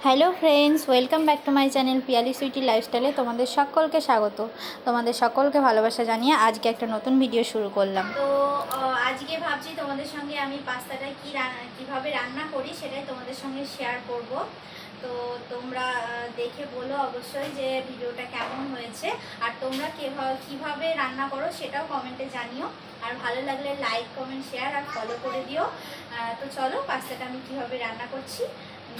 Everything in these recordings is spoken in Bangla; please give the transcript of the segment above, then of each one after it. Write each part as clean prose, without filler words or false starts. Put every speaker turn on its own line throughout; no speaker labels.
Hello friends, welcome back to my channel Piyali Sweety লাইফস্টাইলে তোমাদের সকলকে স্বাগত। তোমাদের সকলকে ভালোবাসা জানিয়ে আজকে একটা নতুন ভিডিও শুরু করলাম। তো আজকে ভাবছি তোমাদের সঙ্গে আমি পাস্তাটা কীভাবে রান্না করি সেটাই তোমাদের সঙ্গে শেয়ার করব। তো তোমরা দেখে বলো অবশ্যই যে ভিডিওটা কেমন হয়েছে, আর তোমরা কীভাবে রান্না করো সেটাও কমেন্টে জানিও। আর ভালো লাগলে লাইক, কমেন্ট, শেয়ার আর ফলো করে দিও। তো চলো পাস্তাটা আমি কীভাবে রান্না করছি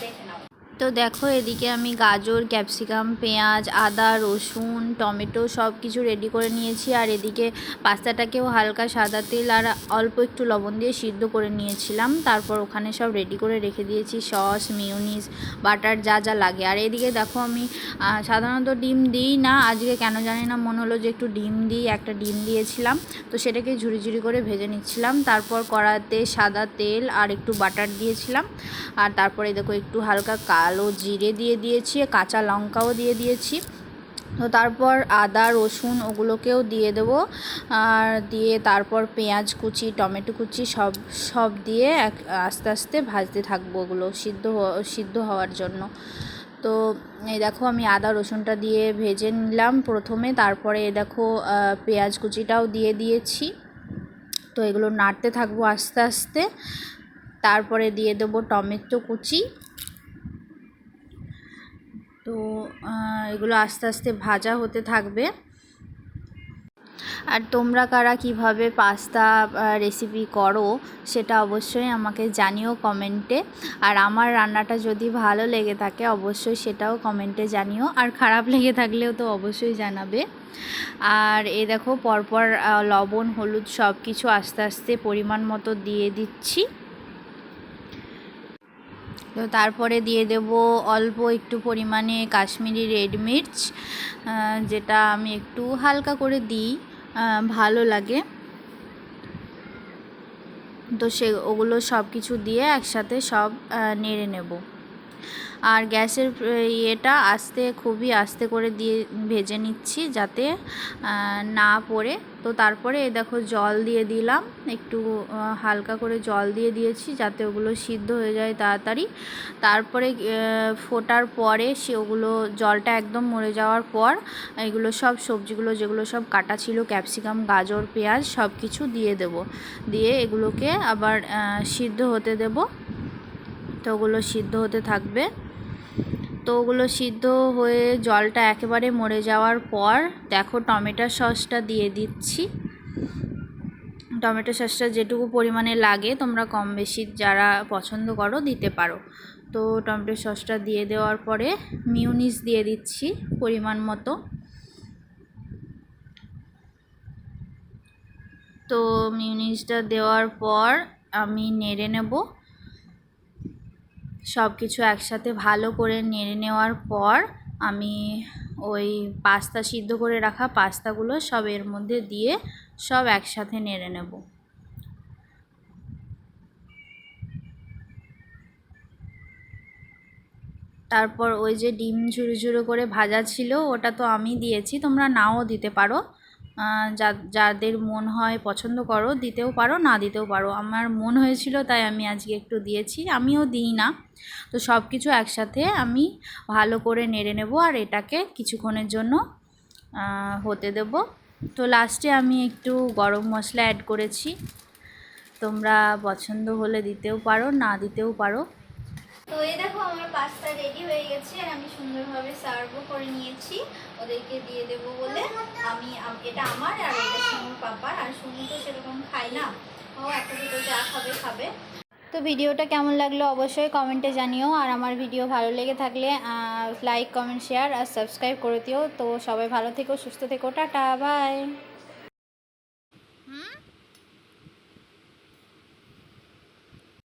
দেখে নাও। তো দেখো, এদিকে আমি গাজর, ক্যাপসিকাম, পেঁয়াজ, আদা, রসুন, টমেটো সব কিছু রেডি করে নিয়েছি। আর এদিকে পাস্তাটাকেও হালকা সাদা তেল আর অল্প একটু লবণ দিয়ে সিদ্ধ করে নিয়েছিলাম। তারপর ওখানে সব রেডি করে রেখে দিয়েছি, সস, মিউনিস, বাটার যা যা লাগে। আর এদিকে দেখো, আমি সাধারণত ডিম দিই না, আজকে কেন জানি না মনে হলো যে একটু ডিম দিই। একটা ডিম দিয়েছিলাম, তো সেটাকে ঝুড়ি ঝুড়ি করে ভেজে নিচ্ছিলাম। তারপর কড়াতে সাদা তেল আর একটু বাটার দিয়েছিলাম। আর তারপরে দেখো একটু হালকা কালো জিরে দিয়ে দিয়েছি, কাঁচা লঙ্কাও দিয়ে দিয়েছি। তো তারপর আদা, রসুন ওগুলোকেও দিয়ে দেবো। আর দিয়ে তারপর পেঁয়াজ কুচি, টমেটো কুচি সব দিয়ে আস্তে আস্তে ভাজতে থাকবো, ওগুলো সিদ্ধ হওয়ার জন্য। তো এই দেখো, আমি আদা রসুনটা দিয়ে ভেজে নিলাম প্রথমে। তারপরে দেখো পেঁয়াজ কুচিটাও দিয়ে দিয়েছি। তো এগুলো নাড়তে থাকবো আস্তে আস্তে। তারপরে দিয়ে দেবো টমেটো কুচি। তো এগুলো আস্তে আস্তে ভাজা হতে থাকবে। আর তোমরা কারা কিভাবে পাস্তা রেসিপি করো সেটা অবশ্যই আমাকে জানিও কমেন্টে। আর আমার রান্নাটা যদি ভালো লেগে থাকে অবশ্যই সেটাও কমেন্টে জানিও, আর খারাপ লেগে থাকলেও তো অবশ্যই জানাবে। আর এই দেখো, পরপর লবণ, হলুদ সব কিছু আস্তে আস্তে পরিমাণ মতো দিয়ে দিচ্ছি। তো তারপরে দিয়ে দেব অল্প একটু পরিমাণে কাশ্মীরি রেড মির্চ, যেটা আমি একটু হালকা করে দিই, ভালো লাগে। তো ওগুলো সব কিছু দিয়ে একসাথে সব নেড়ে নেব। আর গ্যাসের ইয়েটা খুবই আস্তে করে দিয়ে ভেজে নিচ্ছি যাতে না পড়ে। তো তারপরে এই দেখো জল দিয়ে দিলাম, একটু হালকা করে জল দিয়ে দিয়েছি যাতে ওগুলো সিদ্ধ হয়ে যায় তাড়াতাড়ি। তারপরে ফোটার পরে ওগুলো জলটা একদম মরে যাওয়ার পর এগুলো সব সবজিগুলো যেগুলো সব কাটা ছিল, ক্যাপসিকাম, গাজর, পেঁয়াজ সব কিছু দিয়ে দেব। দিয়ে এগুলোকে আবার সিদ্ধ হতে দেব। তো ওগুলো সিদ্ধ হতে থাকবে। তো ওগুলো সিদ্ধ হয়ে জলটা একেবারে মরে যাওয়ার পর দেখো টমেটো সসটা দিয়ে দিচ্ছি। টমেটো সসটা যেটুকু পরিমাণে লাগে তোমরা কম বেশি যারা পছন্দ করো দিতে পারো। তো টমেটো সসটা দিয়ে দেওয়ার পরে মিউনিস দিয়ে দিচ্ছি পরিমাণ মতো। তো মিউনিসটা দেওয়ার পর আমি নেড়ে নেব। সব কিছু একসাথে ভালো করে নেড়ে নেওয়ার পর আমি ওই পাস্তা সিদ্ধ করে রাখা পাস্তাগুলো সব এর মধ্যে দিয়ে সব একসাথে নেড়ে নেব। তারপর ওই যে ডিম ঝুরো ঝুরো করে ভাজা ছিল ওটা তো আমি দিয়েছি, তোমরা নাও দিতে পারো। যাদের মন হয় পছন্দ করো দিতেও পারো, না দিতেও পারো। আমার মন হয়েছিল তাই আমি আজকে একটু দিয়েছি, আমিও দিই না। তো সব কিছু একসাথে আমি ভালো করে নেড়ে নেব আর এটাকে কিছুক্ষণের জন্য হতে দেব। তো লাস্টে আমি একটু গরম মশলা অ্যাড করেছি, তোমরা পছন্দ হলে দিতেও পারো, না দিতেও পারো। তো এই দেখো, আমার পাস্তা রেডি হয়ে গেছে আর আমি সুন্দরভাবে সার্ভও করে নিয়েছি ওদেরকে দিয়ে দেব বলে। এটা আমার আর এটা সুনুর পাপার। আর সুনু তো সেরকম খায় না, ও একটা দুটো যা খাবে। তো ভিডিওটা কেমন লাগলো অবশ্যই কমেন্টে জানিও। আর আমার ভিডিও ভালো লেগে থাকলে লাইক, কমেন্ট, শেয়ার আর সাবস্ক্রাইব করে দিও। তো সবাই ভালো থেকো, সুস্থ থেকো, টাটা, বাই।